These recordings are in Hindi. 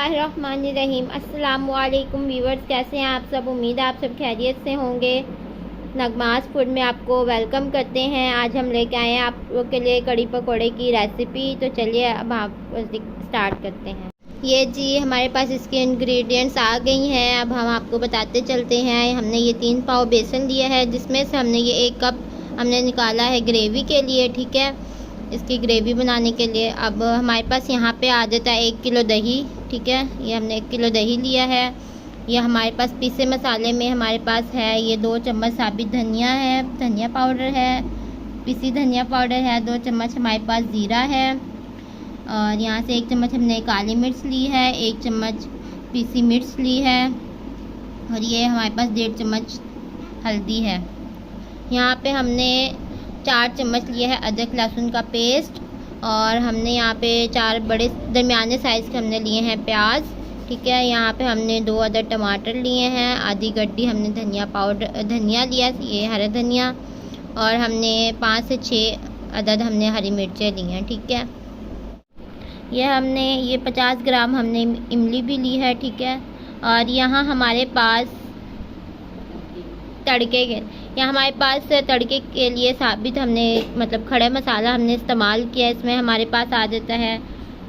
बिस्मिल्लाहिर्रहमानिर्रहीम। अस्सलामुअलैकुम व्यूवर्स, कैसे हैं आप सब। उम्मीद है आप सब खैरियत से होंगे। नगमास फूड में आपको वेलकम करते हैं। आज हम लेके आए हैं आप लोग के लिए कड़ी पकोड़े की रेसिपी। तो चलिए अब आप स्टार्ट करते हैं। ये जी हमारे पास इसके इंग्रेडिएंट्स आ गई हैं। अब हम आपको बताते चलते हैं। हमने ये 3 पाव बेसन लिया है, जिसमें से हमने ये 1 कप हमने निकाला है ग्रेवी के लिए। ठीक है, इसकी ग्रेवी बनाने के लिए। अब हमारे पास यहाँ पे आ जाता है 1 किलो दही। ठीक है, ये हमने 1 किलो दही लिया है। ये हमारे पास पीसे मसाले में हमारे पास है ये 2 चम्मच साबित धनिया है, धनिया पाउडर है, पीसी धनिया पाउडर है। 2 चम्मच हमारे पास ज़ीरा है, और यहाँ से 1 चम्मच हमने काली मिर्च ली है, 1 चम्मच पीसी मिर्च ली है, और ये हमारे पास 1.5 चम्मच हल्दी है। यहाँ पे हमने 4 चम्मच लिए है अदरक लहसुन का पेस्ट, और हमने यहाँ पे 4 बड़े दरमियाने साइज़ के हमने लिए हैं प्याज। ठीक है, यहाँ पे हमने 2 अदर टमाटर लिए हैं, आधी गड्डी हमने धनिया लिया, ये हरा धनिया, और हमने 5 से 6 अदद हमने हरी मिर्चें ली हैं। ठीक है, ये 50 ग्राम हमने इमली भी ली है। ठीक है, और यहाँ हमारे पास तड़के के लिए साबित हमने मतलब खड़ा मसाला हमने इस्तेमाल किया। इसमें हमारे पास आ जाता है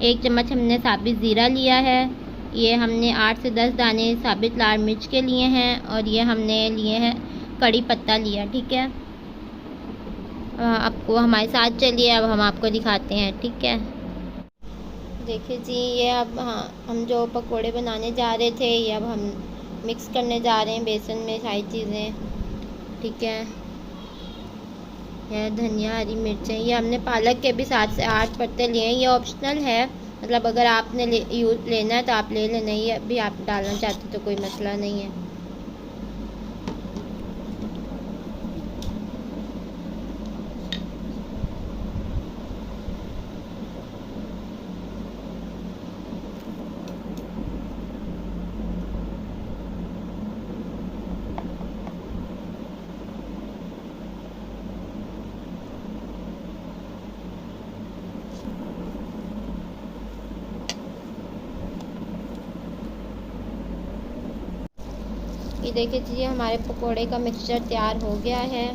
1 चम्मच हमने साबित ज़ीरा लिया है, ये हमने 8 से 10 दाने साबित लाल मिर्च के लिए हैं, और ये हमने लिए हैं कड़ी पत्ता लिया। ठीक है, आपको हमारे साथ चलिए, अब हम आपको दिखाते हैं। ठीक है, देखिए जी, ये अब हम जो पकोड़े बनाने जा रहे थे, ये अब हम मिक्स करने जा रहे हैं बेसन में सारी चीज़ें। ठीक है, यह धनिया हरी मिर्चें, ये हमने पालक के भी 7 से 8 पत्ते लिए हैं। ये ऑप्शनल है, मतलब अगर आपने लेना है तो आप ले लेना, ये भी आप डालना चाहते तो कोई मसला नहीं है। ये देखिए जी, हमारे पकोड़े का मिक्सचर तैयार हो गया है।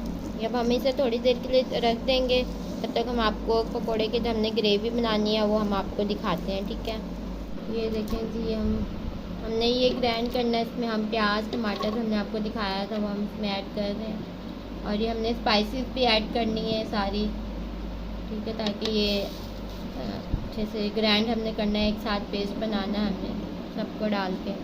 अब हम इसे थोड़ी देर के लिए रख देंगे, तब तक हम आपको पकोड़े की जो हमने ग्रेवी बनानी है वो हम आपको दिखाते हैं। ठीक है, ये देखें जी, हमने ये ग्राइंड करना है। इसमें हम प्याज टमाटर हमने आपको दिखाया था वो हम इसमें ऐड कर रहे हैं, और ये हमने स्पाइसेस भी ऐड करनी है सारी। ठीक है, ताकि ये अच्छे से ग्राइंड हमने करना है, एक साथ पेस्ट बनाना है हमने सबको डाल के।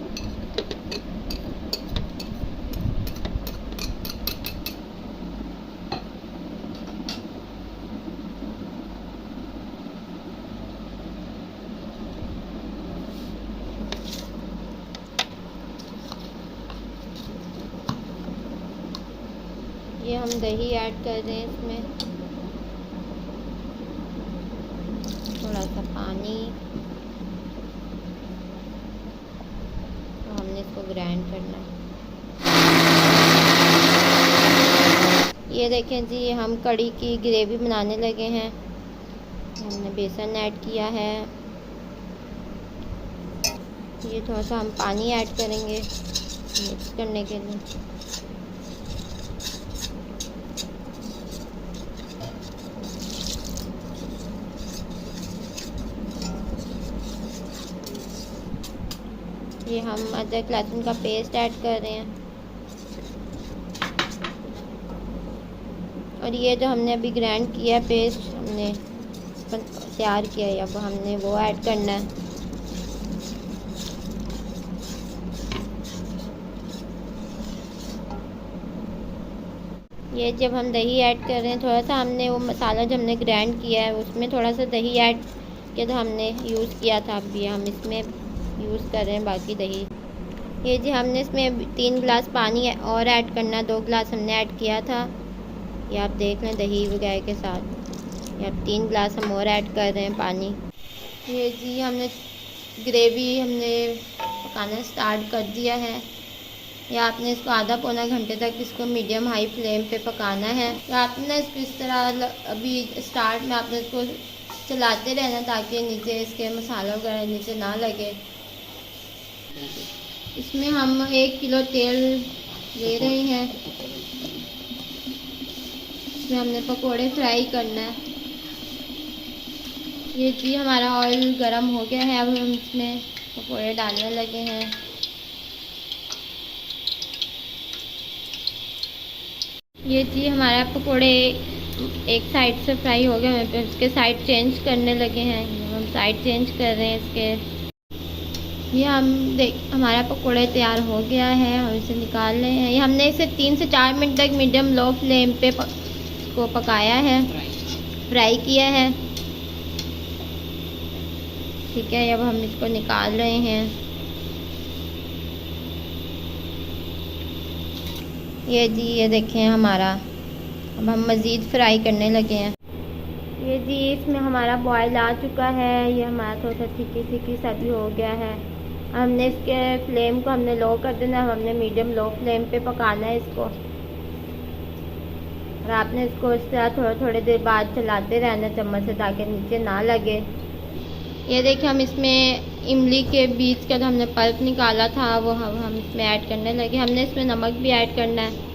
ये हम दही ऐड कर रहे हैं, इसमें थोड़ा सा पानी, तो हमने इसको ग्राइंड करना है। ये देखें जी, हम कड़ी की ग्रेवी बनाने लगे हैं। हमने बेसन ऐड किया है, ये थोड़ा सा हम पानी ऐड करेंगे मिक्स करने के लिए। ये हम अदरक लहसुन का पेस्ट ऐड कर रहे हैं, और ये जो हमने अभी ग्राइंड किया पेस्ट हमने तैयार किया है, अब हमने वो ऐड करना है। ये जब हम दही ऐड कर रहे हैं, थोड़ा सा हमने वो मसाला जो हमने ग्राइंड किया है उसमें थोड़ा सा दही ऐड किया तो हमने यूज़ किया था, अभी हम इसमें यूज़ कर रहे हैं बाकी दही। ये जी, हमने इसमें 3 गिलास पानी और ऐड करना, 2 गिलास हमने ऐड किया था। ये आप देख लें दही वगैरह के साथ। ये अब 3 गिलास हम और ऐड कर रहे हैं पानी। ये जी, हमने ग्रेवी पकाना स्टार्ट कर दिया है। या आपने इसको आधा पौना घंटे तक इसको मीडियम हाई फ्लेम पे पकाना है। या आपने इसको इस तरह अभी स्टार्ट में आपने इसको चलाते रहना, ताकि नीचे इसके मसाला वगैरह नीचे ना लगे। इसमें हम 1 किलो तेल ले रहे हैं। इसमें हमने पकोड़े फ्राई करना है। ये जी हमारा ऑयल गरम हो गया है। अब हम इसमें पकोड़े डालने लगे हैं। ये जी हमारा पकोड़े एक साइड से फ्राई हो गए, फिर उसके साइड चेंज करने लगे हैं। हम साइड चेंज कर रहे हैं इसके। ये हमारा पकोड़े तैयार हो गया है। हम इसे निकाल रहे हैं। ये हमने इसे 3 से 4 मिनट तक मीडियम लो फ्लेम पे को पकाया है, फ्राई किया है। ठीक है, अब हम इसको निकाल रहे हैं। ये जी ये देखें हमारा, अब हम मज़ीद फ्राई करने लगे हैं। ये जी इसमें हमारा बॉयल आ चुका है। ये हमारा थोड़ा सा थिकी सा भी हो गया है। हमने इसके फ्लेम को हमने लो कर देना है। हमने मीडियम लो फ्लेम पे पकाना है इसको, और आपने इसको इस तरह थोड़ी देर बाद चलाते रहना चम्मच से, ताकि नीचे ना लगे। ये देखिए हम इसमें इमली के बीज का जो हमने पल्प निकाला था वो हम इसमें ऐड करने लगे। हमने इसमें नमक भी ऐड करना है।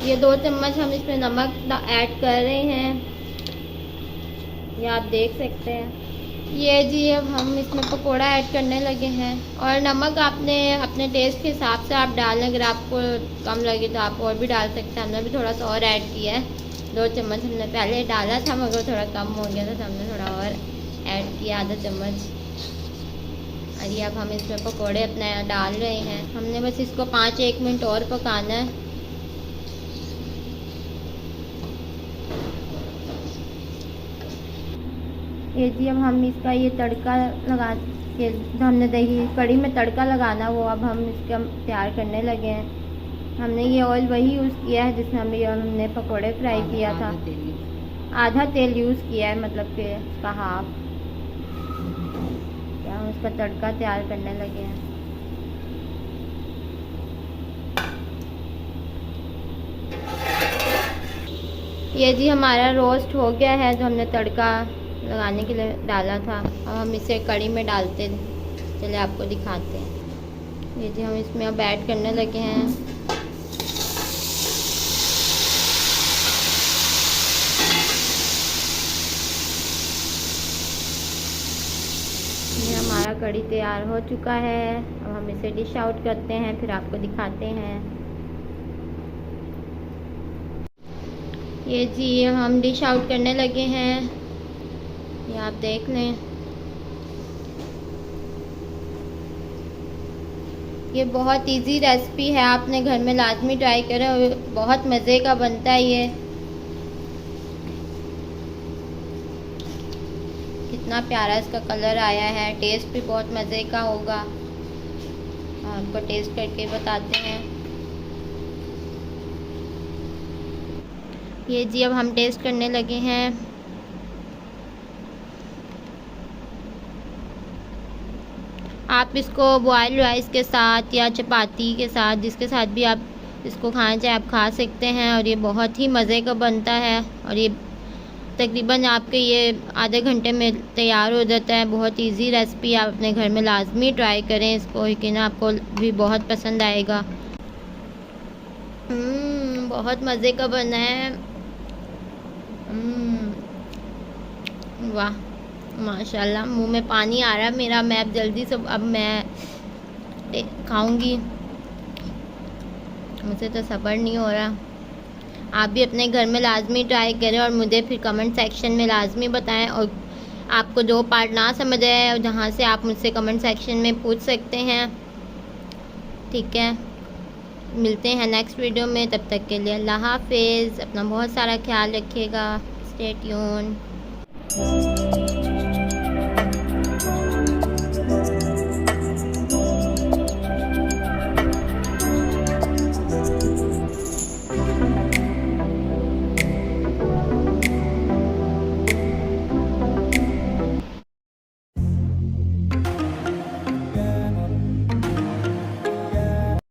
ये 2 चम्मच हम इसमें नमक ऐड कर रहे हैं, ये आप देख सकते हैं। ये जी अब हम इसमें पकोड़ा ऐड करने लगे हैं। और नमक आपने अपने टेस्ट के हिसाब से आप डालें। अगर आपको कम लगे तो आप और भी डाल सकते हैं। हमने भी थोड़ा सा और ऐड किया है। 2 चम्मच हमने पहले डाला था, मगर थोड़ा कम हो गया था तो हमने थोड़ा और ऐड किया, आधा चम्मच। और ये अब हम इसमें पकोड़े अपने डाल रहे हैं। हमने बस इसको 5-1 मिनट और पकाना है। ये जी अब हम इसका ये तड़का लगा के, जो हमने दही कड़ी में तड़का लगाना, वो अब हम इसका तैयार करने लगे हैं। हमने ये ऑयल वही यूज़ किया है जिसमें हमने पकोड़े फ्राई किया था। आधा तेल यूज़ किया है, मतलब कि उसका हाफ। क्या हम उसका तड़का तैयार करने लगे हैं। ये जी हमारा रोस्ट हो गया है, जो हमने तड़का लगाने के लिए डाला था। अब हम इसे कड़ी में डालते, चले आपको दिखाते हैं। ये जी हम इसमें अब ऐड करने लगे हैं। ये हमारा कड़ी तैयार हो चुका है। अब हम इसे डिश आउट करते हैं, फिर आपको दिखाते हैं। ये जी हम डिश आउट करने लगे हैं, ये आप देख लें। ये बहुत इजी रेसिपी है, आपने घर में लाजमी ट्राई करें। बहुत मज़े का बनता है ये। कितना प्यारा इसका कलर आया है। टेस्ट भी बहुत मज़े का होगा। आपको टेस्ट करके बताते हैं। ये जी अब हम टेस्ट करने लगे हैं। आप इसको बॉयल राइस के साथ या चपाती के साथ, जिसके साथ भी आप इसको खाना चाहे आप खा सकते हैं। और ये बहुत ही मज़े का बनता है। और ये तकरीबन आपके ये आधे घंटे में तैयार हो जाता है। बहुत इजी रेसिपी, आप अपने घर में लाजमी ट्राई करें इसको, यकीन आपको भी बहुत पसंद आएगा। बहुत मज़े का बना है। वाह माशाल्लाह, मुंह में पानी आ रहा है मेरा। मैं अब जल्दी से अब मैं खाऊंगी, मुझे तो सब्र नहीं हो रहा। आप भी अपने घर में लाजमी ट्राई करें और मुझे फिर कमेंट सेक्शन में लाजमी बताएं। और आपको जो पार्ट ना समझ आए जहाँ से आप मुझसे कमेंट सेक्शन में पूछ सकते हैं। ठीक है, मिलते हैं नेक्स्ट वीडियो में। तब तक के लिए अल्लाह हाफिज़। अपना बहुत सारा ख्याल रखिएगा। Stay tune.